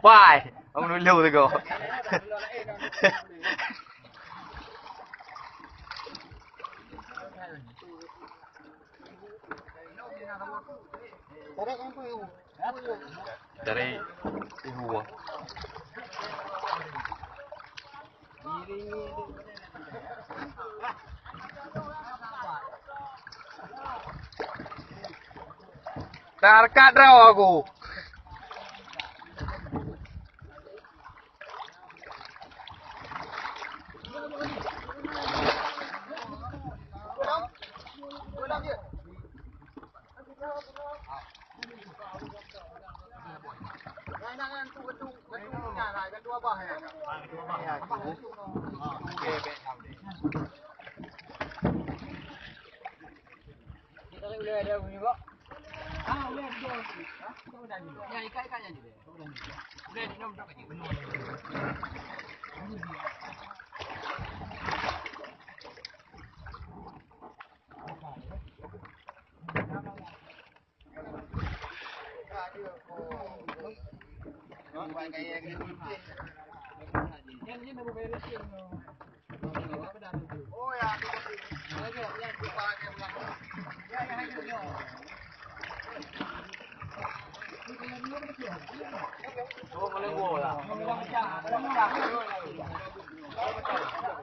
Why? Ông nói lưu rồi cô. Dari ihu. Tarkat raw aku.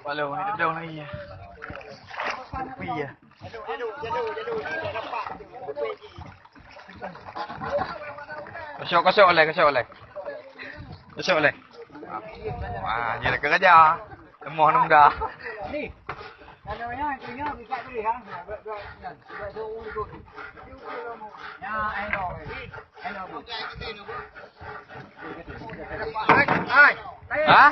Walau ni dia lagi. Pi ya. Kasih oleh. Kasih oleh. Wah, jadi kerja. Emoh nung dah. Ni. Namanya punya bisa beli kan. Ya, Hai. Hah?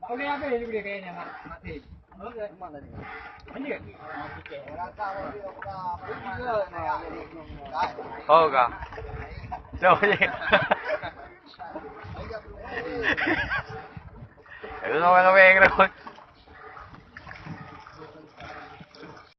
Boleh apa dia boleh kayaknya mati. Oh kah? Đâu vậy? Rồi, nó về rồi.